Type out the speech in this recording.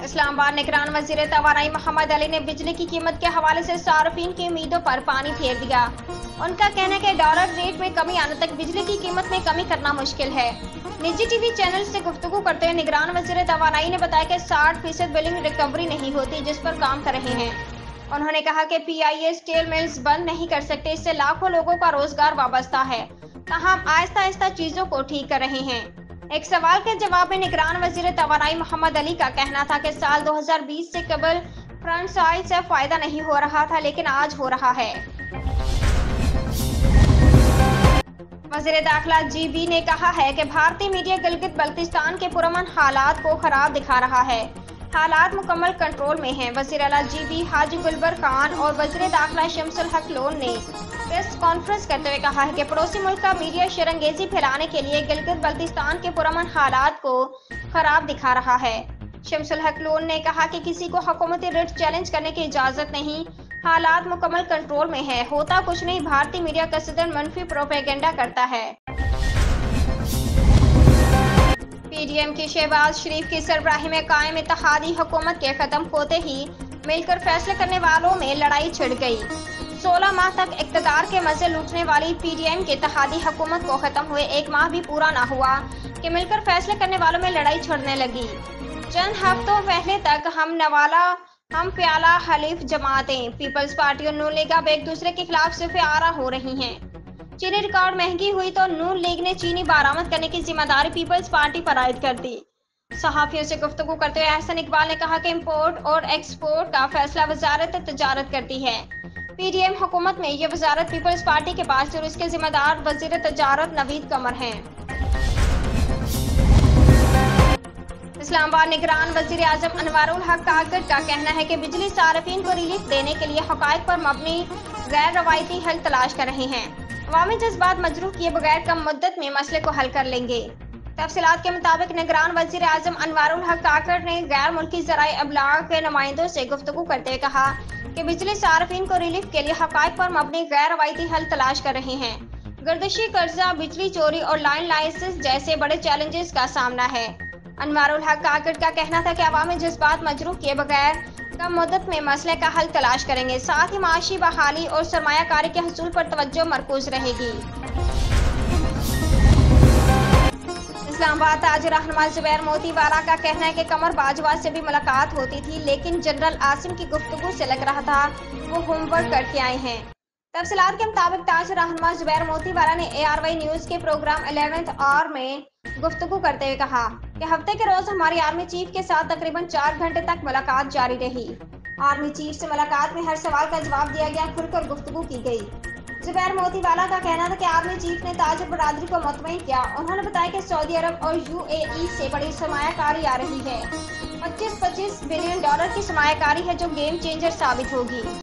اسلام آباد نگران وزیر توانائی محمد علی نے بجلی کی قیمت کے حوالے سے صارفین کی امیدوں پر پانی پھیر دیا۔ ان کا کہنا ہے کہ ڈالر ریٹ میں کمی آنے تک بجلی کی قیمت میں کمی کرنا مشکل ہے۔ نجی ٹی وی چینل سے گفتگو کرتے ہوئے نگران وزیر توانائی نے بتایا کہ 60% بلنگ ریکوری نہیں ہوتی، جس پر کام کر رہے ہیں۔ انہوں نے کہا کہ پی آئی اے اسٹیل ملز بند نہیں کر سکتے، اس سے لاکھوں لوگوں کا روزگار وابستہ ہے، تاہم آہستہ آہستہ چیزوں کو ٹھیک کر رہے ہیں۔ ایک سوال کے جواب میں نگران وزیر توانائی محمد علی کا کہنا تھا کہ سال 2020 سے قبل فرنٹ آئل سے فائدہ نہیں ہو رہا تھا، لیکن آج ہو رہا ہے۔ وزیر داخلہ جی بی نے کہا ہے کہ بھارتی میڈیا گلگت بلتستان کے پرامن حالات کو خراب دکھا رہا ہے، حالات مکمل کنٹرول میں ہیں۔ وزیر اعلیٰ جی بی حاجی گلبر خان اور وزیر داخلہ شمس الحق لون نے پریس کانفرنس کرتے ہوئے کہا ہے کہ پڑوسی ملک کا میڈیا شرنگیزی پھیلانے کے لیے گلگت بلتستان کے پرامن حالات کو خراب دکھا رہا ہے۔ شمس الحق لون نے کہا کہ کسی کو حکومتی رٹ چیلنج کرنے کی اجازت نہیں، حالات مکمل کنٹرول میں ہے، ہوتا کچھ نہیں، بھارتی میڈیا قصداً منفی پروپیگنڈا کرتا ہے۔ پی ڈی ایم کی شہباز شریف کی سربراہی میں قائم اتحادی حکومت کے ختم ہوتے ہی مل کر فیصلے کرنے والوں میں لڑائی چھڑ گئی۔ 16 ماہ تک اقتدار کے مزے لوٹنے والی پی ڈی ایم کی اتحادی حکومت کو ختم ہوئے 1 ماہ بھی پورا نہ ہوا کہ مل کر فیصلے کرنے والوں میں لڑائی چھڑنے لگی۔ چند ہفتوں پہلے تک ہم نوالا ہم پیالہ حلیف جماعتیں پیپلز پارٹی اور نون لیگ اب ایک دوسرے کے خلاف صف آرا ہو رہی ہیں۔ چینی ریکارڈ مہنگی ہوئی تو نون لیگ نے چینی برآمد کرنے کی ذمہ داری پیپلز پارٹی پر عائد کر دی۔ صحافیوں سے گفتگو کرتے ہوئے احسن اقبال نے کہا کہ امپورٹ اور ایکسپورٹ کا فیصلہ وزارت تجارت کرتی ہے۔ پی ڈی ایم حکومت میں یہ وزارت پیپلز پارٹی کے پاس اور اس کے ذمہ دار وزیر تجارت نوید قمر ہیں۔ اسلام آباد نگران وزیر اعظم انوار الحق کاکڑ کا کہنا ہے کہ بجلی صارفین کو ریلیف دینے کے لیے حقائق پر مبنی غیر روایتی حل تلاش کر رہے ہیں، عوامی جذبات مجروح کیے بغیر کم مدت میں مسئلے کو حل کر لیں گے۔ تفصیلات کے مطابق نگران وزیر اعظم انوار الحق کاکڑ نے غیر ملکی ذرائع ابلاغ کے نمائندوں سے گفتگو کرتے ہوئے کہا کہ بجلی صارفین کو ریلیف کے لیے حقائق پر مبنی غیر روایتی حل تلاش کر رہے ہیں۔ گردشی قرضہ، بجلی چوری اور لائن لائسنس جیسے بڑے چیلنجز کا سامنا ہے۔ انوار الحق کاکڑ کا کہنا تھا کہ عوامی جذبات مجروح کیے بغیر کم مدت میں مسئلے کا حل تلاش کریں گے، ساتھ ہی معاشی بحالی اور سرمایہ کاری کے حصول پر توجہ مرکوز رہے گی۔ اسلام آباد تاجر رہنما زبیر موتی والا کا کہنا ہے کہ قمر باجوہ سے بھی ملاقات ہوتی تھی، لیکن جنرل عاصم کی گفتگو سے لگ رہا تھا وہ ہوم ورک کر کے آئے ہیں۔ تفصیلات کے مطابق تاجر رہنما زبیر موتی والا نے اے آر وائی نیوز کے پروگرام 11th آور میں گفتگو کرتے ہوئے کہا کہ ہفتے کے روز ہماری آرمی چیف کے ساتھ تقریباً 4 گھنٹے تک ملاقات جاری رہی۔ آرمی چیف سے ملاقات میں ہر سوال کا جواب دیا گیا، کھل کر گفتگو کی گئی۔ زبیر موتی والا کا کہنا تھا کہ آرمی چیف نے تاجر برادری کو مطمئن کیا۔ انہوں نے بتایا کہ سعودی عرب اور یو اے ای سے بڑی سرمایہ کاری آ رہی ہے، $25 بلین کی سرمایہ کاری ہے جو گیم چینجر ثابت ہوگی۔